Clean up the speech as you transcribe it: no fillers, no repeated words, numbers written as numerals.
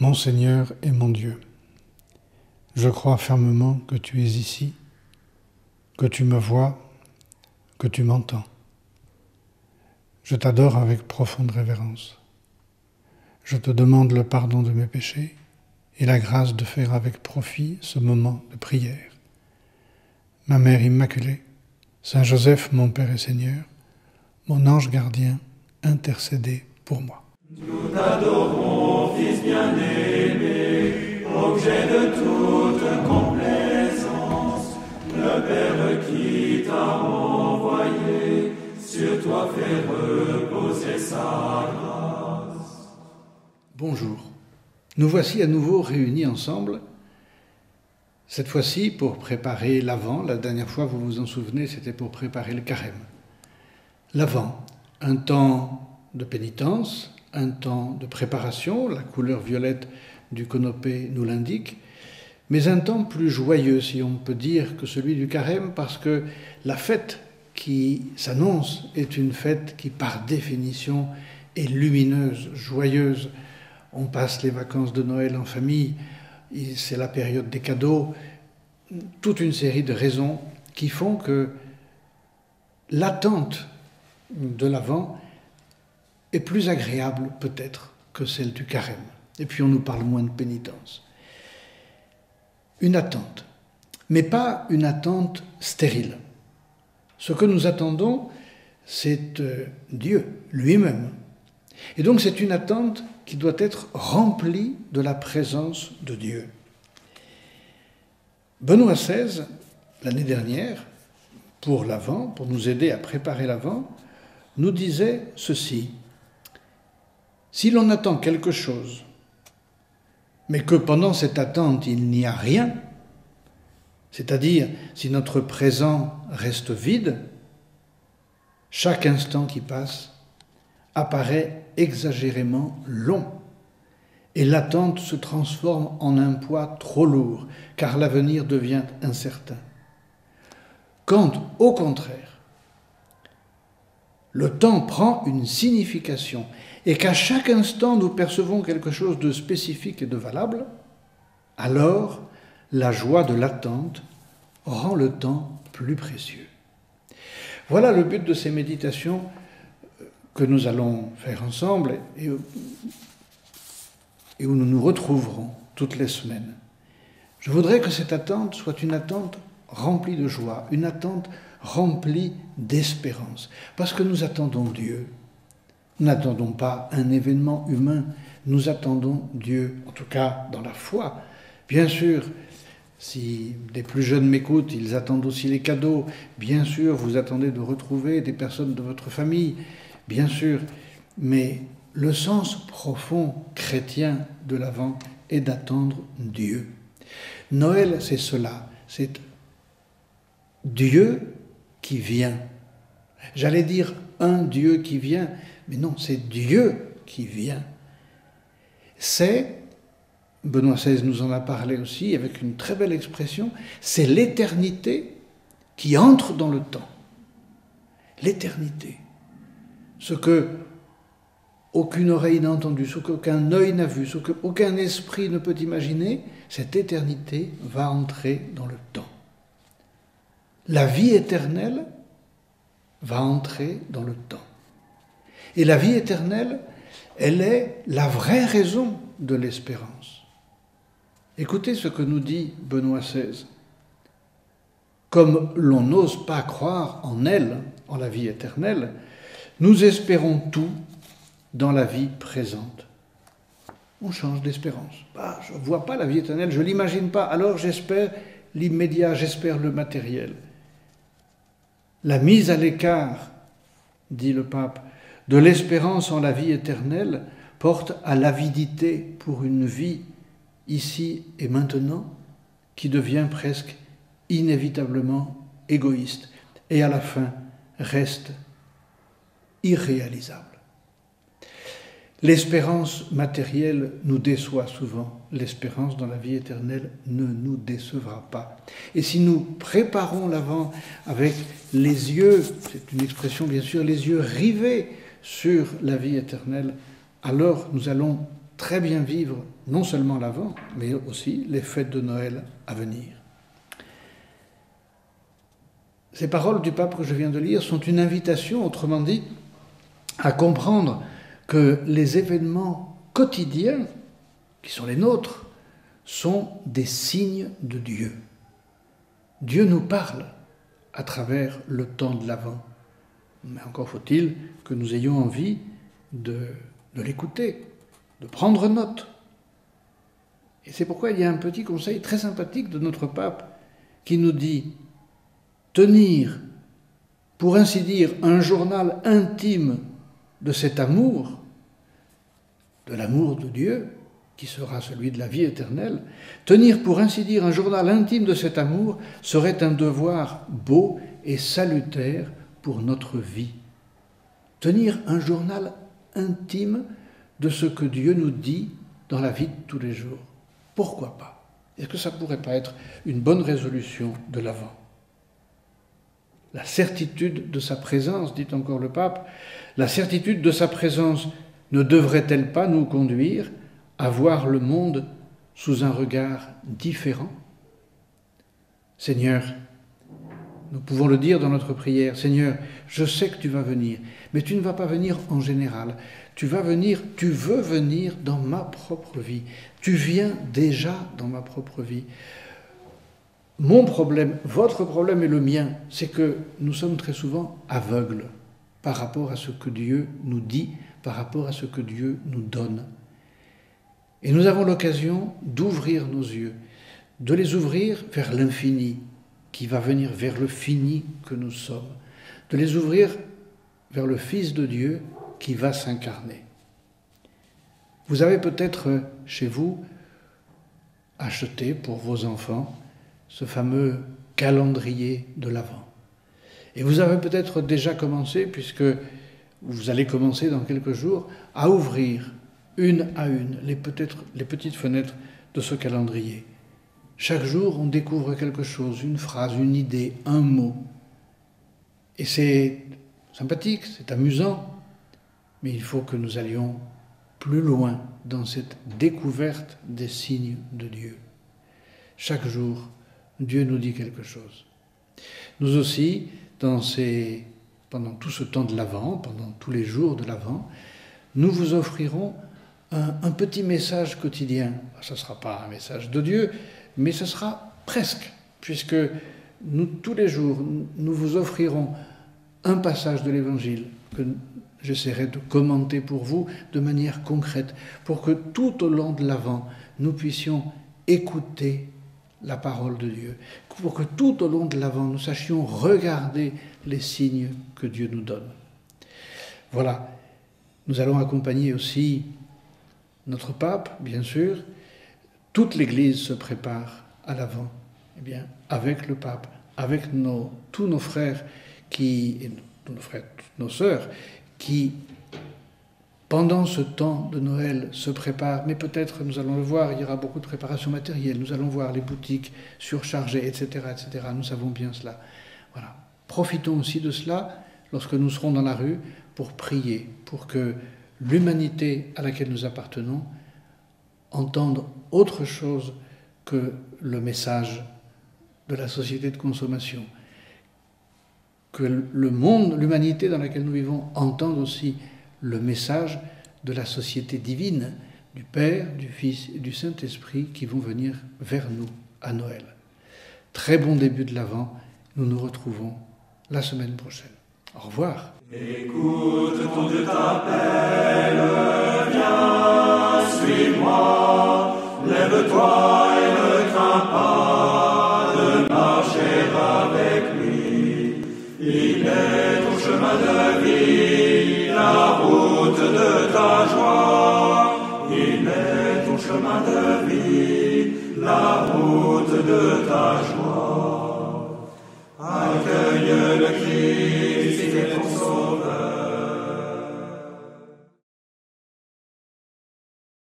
Mon Seigneur et mon Dieu, je crois fermement que tu es ici, que tu me vois, que tu m'entends. Je t'adore avec profonde révérence. Je te demande le pardon de mes péchés et la grâce de faire avec profit ce moment de prière. Ma Mère Immaculée, Saint Joseph, mon Père et Seigneur, mon ange gardien, intercédez pour moi. Nous t'adorons, Fils bien-aimé, objet de toute complaisance, le Père qui t'a envoyé, sur toi fait reposer sa grâce. Bonjour, nous voici à nouveau réunis ensemble, cette fois-ci pour préparer l'Avent. La dernière fois, vous vous en souvenez, c'était pour préparer le Carême. L'Avent, un temps de pénitence, un temps de préparation, la couleur violette du canopée nous l'indique, mais un temps plus joyeux, si on peut dire, que celui du Carême, parce que la fête qui s'annonce est une fête qui, par définition, est lumineuse, joyeuse. On passe les vacances de Noël en famille, c'est la période des cadeaux, toute une série de raisons qui font que l'attente de l'Avent est plus agréable peut-être que celle du Carême. Et puis on nous parle moins de pénitence. Une attente, mais pas une attente stérile. Ce que nous attendons, c'est Dieu lui-même. Et donc c'est une attente qui doit être remplie de la présence de Dieu. Benoît XVI, l'année dernière, pour l'Avent, pour nous aider à préparer l'Avent, nous disait ceci: si l'on attend quelque chose, mais que pendant cette attente il n'y a rien, c'est-à-dire si notre présent reste vide, chaque instant qui passe apparaît exagérément long, et l'attente se transforme en un poids trop lourd, car l'avenir devient incertain. Quand, au contraire, le temps prend une signification et qu'à chaque instant nous percevons quelque chose de spécifique et de valable, alors la joie de l'attente rend le temps plus précieux. Voilà le but de ces méditations que nous allons faire ensemble et où nous nous retrouverons toutes les semaines. Je voudrais que cette attente soit une attente remplie de joie, une attente remplie d'espérance, parce que nous attendons Dieu. Nous n'attendons pas un événement humain, nous attendons Dieu, en tout cas dans la foi. Bien sûr, si des plus jeunes m'écoutent, ils attendent aussi les cadeaux. Bien sûr, vous attendez de retrouver des personnes de votre famille, bien sûr, mais le sens profond chrétien de l'Avent est d'attendre Dieu. Noël, c'est cela, c'est Dieu qui vient. J'allais dire un Dieu qui vient, mais non, c'est Dieu qui vient. C'est, Benoît XVI nous en a parlé aussi avec une très belle expression, c'est l'éternité qui entre dans le temps. L'éternité. Ce que aucune oreille n'a entendu, ce qu'aucun œil n'a vu, ce qu'aucun esprit ne peut imaginer, cette éternité va entrer dans le temps. La vie éternelle va entrer dans le temps. Et la vie éternelle, elle est la vraie raison de l'espérance. Écoutez ce que nous dit Benoît XVI. Comme l'on n'ose pas croire en elle, en la vie éternelle, nous espérons tout dans la vie présente. On change d'espérance. Je ne vois pas la vie éternelle, je ne l'imagine pas, alors j'espère l'immédiat, j'espère le matériel. La mise à l'écart, dit le pape, de l'espérance en la vie éternelle porte à l'avidité pour une vie ici et maintenant qui devient presque inévitablement égoïste et à la fin reste irréalisable. L'espérance matérielle nous déçoit souvent. L'espérance dans la vie éternelle ne nous décevra pas. Et si nous préparons l'Avent avec les yeux, c'est une expression bien sûr, les yeux rivés sur la vie éternelle, alors nous allons très bien vivre non seulement l'Avent, mais aussi les fêtes de Noël à venir. Ces paroles du pape que je viens de lire sont une invitation, autrement dit, à comprendre que les événements quotidiens, qui sont les nôtres, sont des signes de Dieu. Dieu nous parle à travers le temps de l'Avent. Mais encore faut-il que nous ayons envie de l'écouter, de prendre note. Et c'est pourquoi il y a un petit conseil très sympathique de notre pape qui nous dit « Tenir, pour ainsi dire, un journal intime de cet amour, de l'amour de Dieu, qui sera celui de la vie éternelle, tenir, pour ainsi dire, un journal intime de cet amour serait un devoir beau et salutaire pour notre vie. Tenir un journal intime de ce que Dieu nous dit dans la vie de tous les jours. Pourquoi pas? Est-ce que ça ne pourrait pas être une bonne résolution de l'Avent? La certitude de sa présence, dit encore le pape, la certitude de sa présence ne devrait-elle pas nous conduire à voir le monde sous un regard différent? Seigneur, nous pouvons le dire dans notre prière, Seigneur, je sais que tu vas venir, mais tu ne vas pas venir en général. Tu veux venir dans ma propre vie. Tu viens déjà dans ma propre vie. Mon problème, votre problème et le mien, c'est que nous sommes très souvent aveugles par rapport à ce que Dieu nous dit, par rapport à ce que Dieu nous donne. Et nous avons l'occasion d'ouvrir nos yeux, de les ouvrir vers l'infini, qui va venir vers le fini que nous sommes, de les ouvrir vers le Fils de Dieu qui va s'incarner. Vous avez peut-être chez vous acheté pour vos enfants ce fameux calendrier de l'Avent. Et vous avez peut-être déjà commencé, puisque vous allez commencer dans quelques jours, à ouvrir une à une les petites fenêtres de ce calendrier. Chaque jour, on découvre quelque chose, une phrase, une idée, un mot. Et c'est sympathique, c'est amusant, mais il faut que nous allions plus loin dans cette découverte des signes de Dieu. Chaque jour, Dieu nous dit quelque chose. Nous aussi, pendant tout ce temps de l'Avent, pendant tous les jours de l'Avent, nous vous offrirons un petit message quotidien. Ce ne sera pas un message de Dieu, mais ce sera presque, puisque nous, tous les jours, nous vous offrirons un passage de l'Évangile que j'essaierai de commenter pour vous de manière concrète, pour que tout au long de l'Avent, nous puissions écouter la parole de Dieu, pour que tout au long de l'Avent, nous sachions regarder les signes que Dieu nous donne. Voilà, nous allons accompagner aussi notre pape, bien sûr. Toute l'Église se prépare à l'Avent, eh bien, avec le pape, avec tous nos frères, toutes nos sœurs, qui, pendant ce temps de Noël, se préparent. Mais peut-être, nous allons le voir, il y aura beaucoup de préparation matérielle. Nous allons voir les boutiques surchargées, etc., etc. Nous savons bien cela. Voilà. Profitons aussi de cela lorsque nous serons dans la rue pour prier, pour que l'humanité à laquelle nous appartenons entende autre chose que le message de la société de consommation. Que le monde, l'humanité dans laquelle nous vivons, entende aussi le message de la société divine, du Père, du Fils et du Saint-Esprit qui vont venir vers nous à Noël. Très bon début de l'Avent, nous nous retrouvons la semaine prochaine. Au revoir. Écoute, ton Dieu t'appelle, viens, suis-moi, lève-toi et ne crains pas de marcher avec lui. Il est ton chemin de vie, la route de ta joie. Il est ton chemin de vie, la route de ta joie. Accueille le Christ et ton Sauveur.